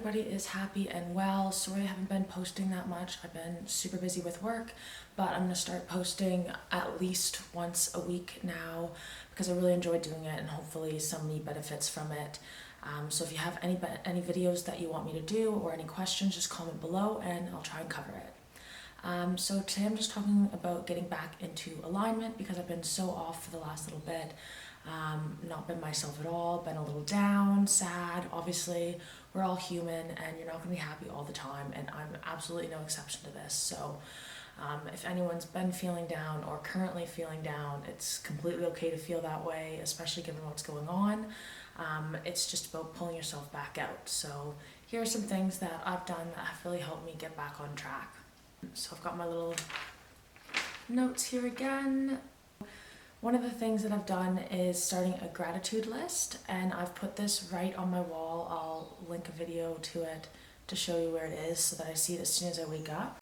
everybody is happy and well. Sorry I haven't been posting that much. I've been super busy with work, but I'm gonna start posting at least once a week now because I really enjoy doing it and hopefully somebody benefits from it. So if you have any videos that you want me to do or any questions, just comment below and I'll try and cover it. So today I'm just talking about getting back into alignment because I've been so off for the last little bit. Not been myself at all, been a little down, sad. Obviously, we're all human and you're not going to be happy all the time, and I'm absolutely no exception to this. So if anyone's been feeling down or currently feeling down, it's completely okay to feel that way, especially given what's going on. It's just about pulling yourself back out. So here are some things that I've done that have really helped me get back on track. So I've got my little notes here again. One of the things that I've done is starting a gratitude list, and I've put this right on my wall. I'll link a video to it to show you where it is so that I see it as soon as I wake up.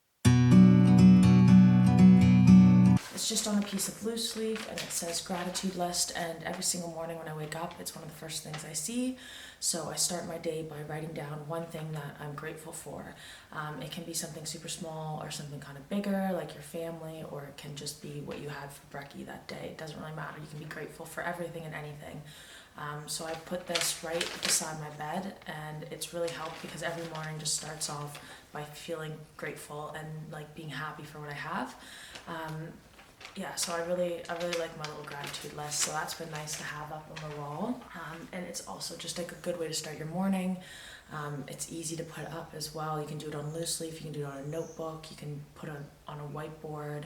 It's just on a piece of loose leaf and it says gratitude list, and every single morning when I wake up, it's one of the first things I see. So I start my day by writing down one thing that I'm grateful for. It can be something super small or something kind of bigger, like your family, or it can just be what you had for brekkie that day. It doesn't really matter. You can be grateful for everything and anything. So I put this right beside my bed, and it's really helped because every morning just starts off by feeling grateful and like being happy for what I have. Yeah, so I really like my little gratitude list, so that's been nice to have up on the wall. And it's also just like a good way to start your morning. It's easy to put up as well. You can do it on loose leaf, you can do it on a notebook, you can put it on a whiteboard,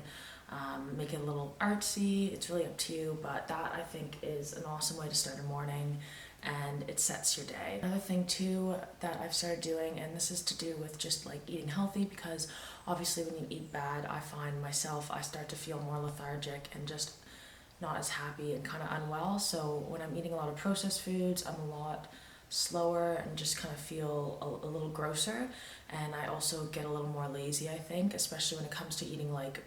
make it a little artsy. It's really up to you, but that I think is an awesome way to start a morning, and it sets your day. Another thing too that I've started doing, and this is to do with just like eating healthy, because obviously when you eat bad, I find myself, I start to feel more lethargic and just not as happy and kind of unwell. So when I'm eating a lot of processed foods, I'm a lot slower and just kind of feel a little grosser, and I also get a little more lazy, I think, especially when it comes to eating like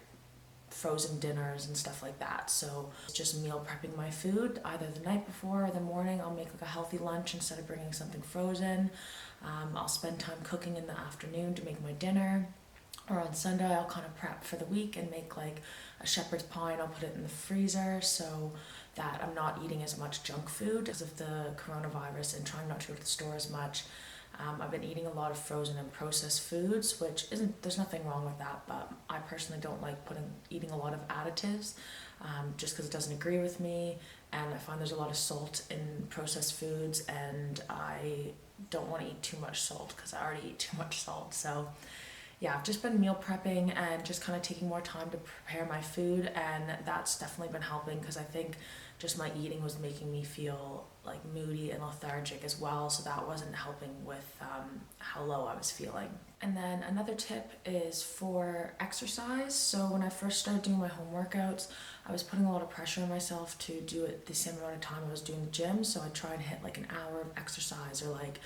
frozen dinners and stuff like that. So just meal prepping my food either the night before or the morning. I'll make like a healthy lunch instead of bringing something frozen. I'll spend time cooking in the afternoon to make my dinner, or on Sunday I'll kind of prep for the week and make like a shepherd's pie, and I'll put it in the freezer so that I'm not eating as much junk food because of the coronavirus and trying not to go to the store as much. I've been eating a lot of frozen and processed foods, which there's nothing wrong with that, but I personally don't like eating a lot of additives, just because it doesn't agree with me, and I find there's a lot of salt in processed foods, and I don't want to eat too much salt because I already eat too much salt. So yeah, I've just been meal prepping and just kind of taking more time to prepare my food, and that's definitely been helping because I think just my eating was making me feel like moody and lethargic as well, so that wasn't helping with how low I was feeling. And then another tip is for exercise. So when I first started doing my home workouts, I was putting a lot of pressure on myself to do it the same amount of time I was doing the gym, so I'd try and hit like an hour of exercise or like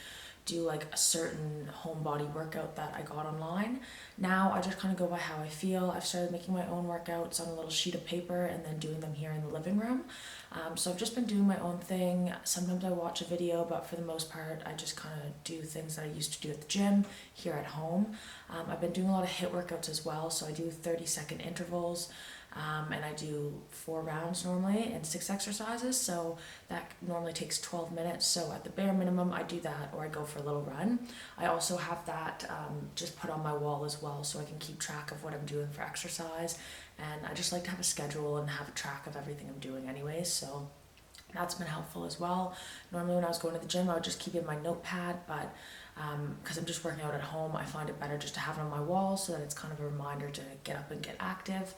do like a certain home body workout that I got online. Now I just kind of go by how I feel. I've started making my own workouts on a little sheet of paper and then doing them here in the living room. So I've just been doing my own thing. Sometimes I watch a video, but for the most part I just kind of do things that I used to do at the gym here at home. I've been doing a lot of HIIT workouts as well, so I do 30-second intervals. And I do 4 rounds normally and 6 exercises, so that normally takes 12 minutes. So at the bare minimum I do that, or I go for a little run. I also have that just put on my wall as well, so I can keep track of what I'm doing for exercise, and I just like to have a schedule and have a track of everything I'm doing anyways, so that's been helpful as well. Normally when I was going to the gym I would just keep it in my notepad, but because I'm just working out at home, I find it better just to have it on my wall so that it's kind of a reminder to get up and get active.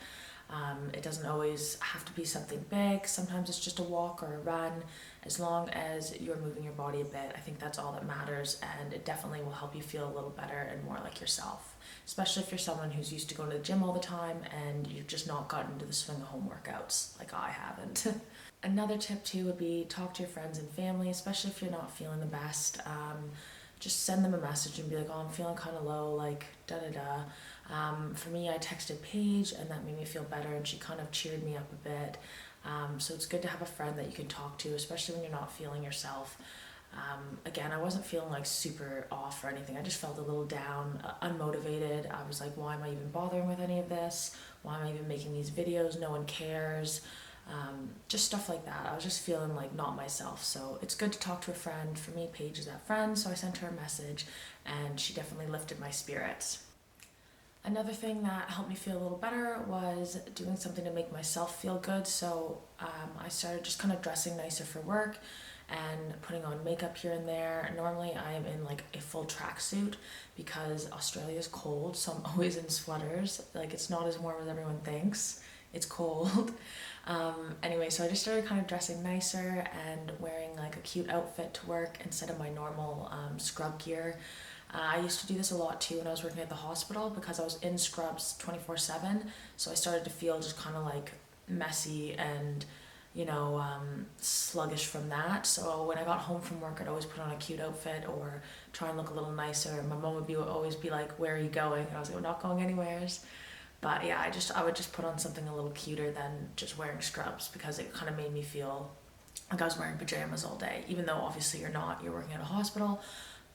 It doesn't always have to be something big. Sometimes it's just a walk or a run. As long as you're moving your body a bit, I think that's all that matters, and it definitely will help you feel a little better and more like yourself, especially if you're someone who's used to going to the gym all the time and you've just not gotten into the swing of home workouts like I haven't. Another tip too would be talk to your friends and family, especially if you're not feeling the best. Just send them a message and be like, oh, I'm feeling kind of low, like da-da-da. For me, I texted Paige, and that made me feel better, and she kind of cheered me up a bit. So it's good to have a friend that you can talk to, especially when you're not feeling yourself. Again, I wasn't feeling like super off or anything. I just felt a little down, unmotivated. I was like, why am I even bothering with any of this? Why am I even making these videos? No one cares. Just stuff like that. I was just feeling like not myself. So it's good to talk to a friend. For me, Paige is that friend. So I sent her a message and she definitely lifted my spirits. Another thing that helped me feel a little better was doing something to make myself feel good. So I started just kind of dressing nicer for work and putting on makeup here and there. Normally I am in like a full tracksuit because Australia's cold, so I'm always in sweaters. Like it's not as warm as everyone thinks. It's cold. Anyway, so I just started kind of dressing nicer and wearing like a cute outfit to work instead of my normal scrub gear. I used to do this a lot too when I was working at the hospital because I was in scrubs 24/7, so I started to feel just kind of like messy and sluggish from that. So when I got home from work, I'd always put on a cute outfit or try and look a little nicer. My mom would always be like, "Where are you going?" And I was like, "We're not going anywheres." But yeah, I would just put on something a little cuter than just wearing scrubs because it kind of made me feel like I was wearing pajamas all day, even though obviously you're not, you're working at a hospital.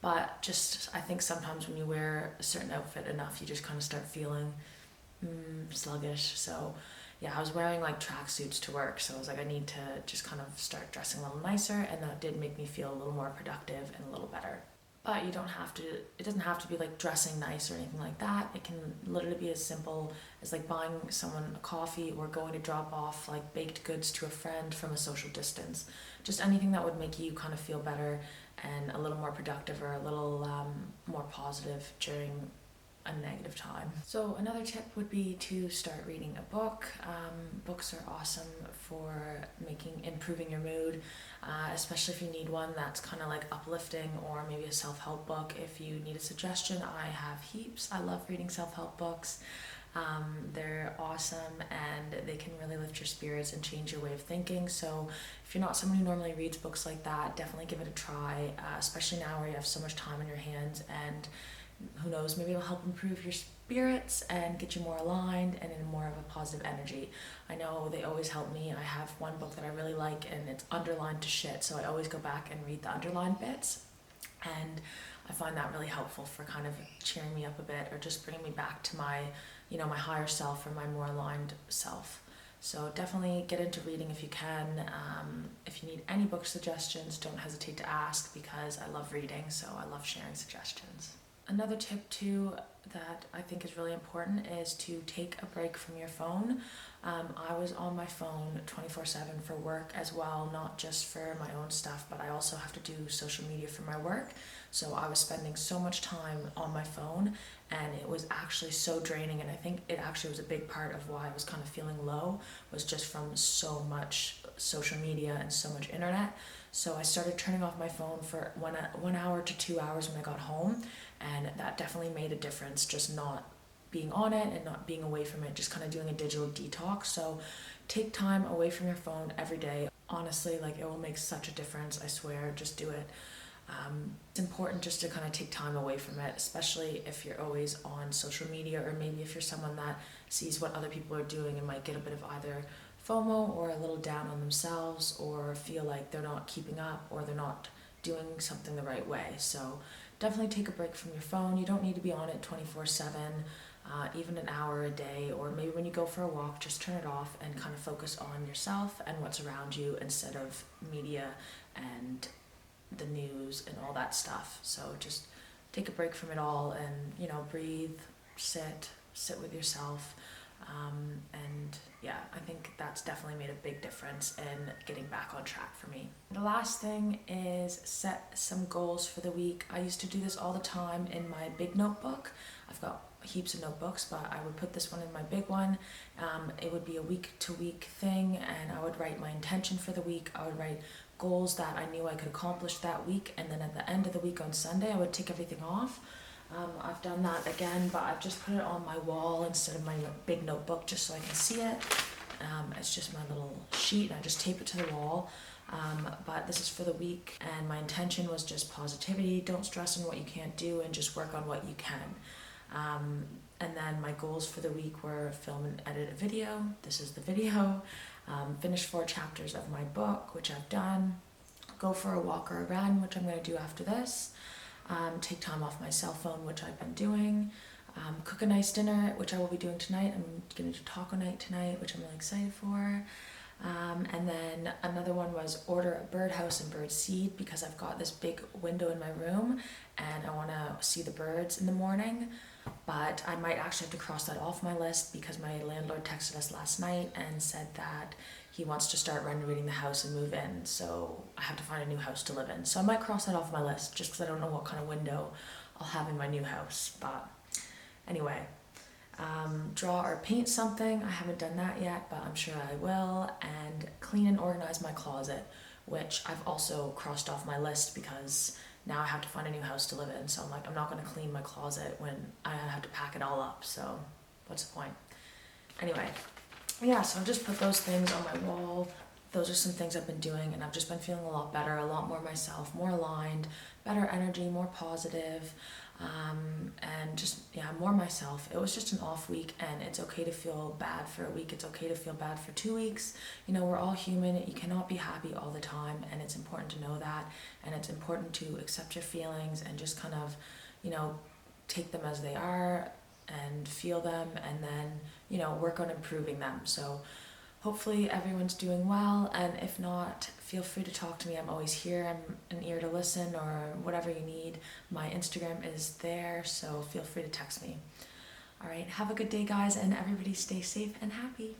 But just, I think sometimes when you wear a certain outfit enough, you just kind of start feeling sluggish. So yeah, I was wearing like tracksuits to work, so I was like, I need to just kind of start dressing a little nicer, and that did make me feel a little more productive and a little better. But you don't have to, it doesn't have to be like dressing nice or anything like that. It can literally be as simple as like buying someone a coffee or going to drop off like baked goods to a friend from a social distance. Just anything that would make you kind of feel better and a little more productive or a little more positive during a negative time. So another tip would be to start reading a book. Books are awesome for improving your mood, especially if you need one that's kind of like uplifting, or maybe a self-help book. If you need a suggestion, I have heaps. I love reading self-help books. They're awesome and they can really lift your spirits and change your way of thinking. So if you're not someone who normally reads books like that, definitely give it a try, especially now where you have so much time on your hands, and who knows, maybe it'll help improve your spirits and get you more aligned and in more of a positive energy. I know they always help me. I have one book that I really like and it's underlined to shit, so I always go back and read the underlined bits, and I find that really helpful for kind of cheering me up a bit or just bringing me back to my my higher self or my more aligned self. So definitely get into reading if you can. If you need any book suggestions, don't hesitate to ask because I love reading, so I love sharing suggestions. Another tip too that I think is really important is to take a break from your phone. I was on my phone 24/7 for work as well, not just for my own stuff, but I also have to do social media for my work. So I was spending so much time on my phone and it was actually so draining, and I think it actually was a big part of why I was kind of feeling low, was just from so much social media and so much internet. So I started turning off my phone for 1 hour to 2 hours when I got home, and that definitely made a difference, just not being on it and not being away from it, just kind of doing a digital detox. So take time away from your phone every day. Honestly, like it will make such a difference, I swear, just do it. It's important just to kind of take time away from it, especially if you're always on social media, or maybe if you're someone that sees what other people are doing and might get a bit of either FOMO or a little down on themselves, or feel like they're not keeping up or they're not doing something the right way. So definitely take a break from your phone. You don't need to be on it 24/7, even an hour a day, or maybe when you go for a walk, just turn it off and kind of focus on yourself and what's around you instead of media and the news and all that stuff. So just take a break from it all and breathe, sit with yourself, and yeah, I think that's definitely made a big difference in getting back on track for me. The last thing is set some goals for the week. I used to do this all the time in my big notebook. I've got heaps of notebooks, but I would put this one in my big one. It would be a week to week thing, and I would write my intention for the week. I would write goals that I knew I could accomplish that week, and then at the end of the week on Sunday I would tick everything off. I've done that again, but I've just put it on my wall instead of my big notebook just so I can see it. It's just my little sheet and I just tape it to the wall. But this is for the week, and my intention was just positivity. Don't stress on what you can't do and just work on what you can. And then my goals for the week were film and edit a video. This is the video. Finish 4 chapters of my book, which I've done. go for a walk or a run, which I'm going to do after this, take time off my cell phone, which I've been doing, cook a nice dinner, which I will be doing tonight. I'm going to do taco night tonight, which I'm really excited for. And then another one was order a birdhouse and bird seed, because I've got this big window in my room and I want to see the birds in the morning. But I might actually have to cross that off my list, because my landlord texted us last night and said that he wants to start renovating the house and move in. So I have to find a new house to live in. So I might cross that off my list, just because I don't know what kind of window I'll have in my new house. But anyway, draw or paint something. I haven't done that yet, but I'm sure I will. And clean and organize my closet, which I've also crossed off my list, because now I have to find a new house to live in. So I'm like, I'm not going to clean my closet when I have to pack it all up. So what's the point? Anyway, yeah, so I've just put those things on my wall. Those are some things I've been doing, and I've just been feeling a lot better, a lot more myself, more aligned, better energy, more positive, and just, yeah, more myself. It was just an off week, and it's okay to feel bad for a week. It's okay to feel bad for 2 weeks. You know, we're all human. You cannot be happy all the time, and it's important to know that, and it's important to accept your feelings and just kind of, you know, take them as they are and feel them, and then, you know, work on improving them. So hopefully everyone's doing well, and if not, feel free to talk to me. I'm always here. I'm an ear to listen, or whatever you need. My Instagram is there, so feel free to text me. All right, have a good day, guys, and everybody stay safe and happy.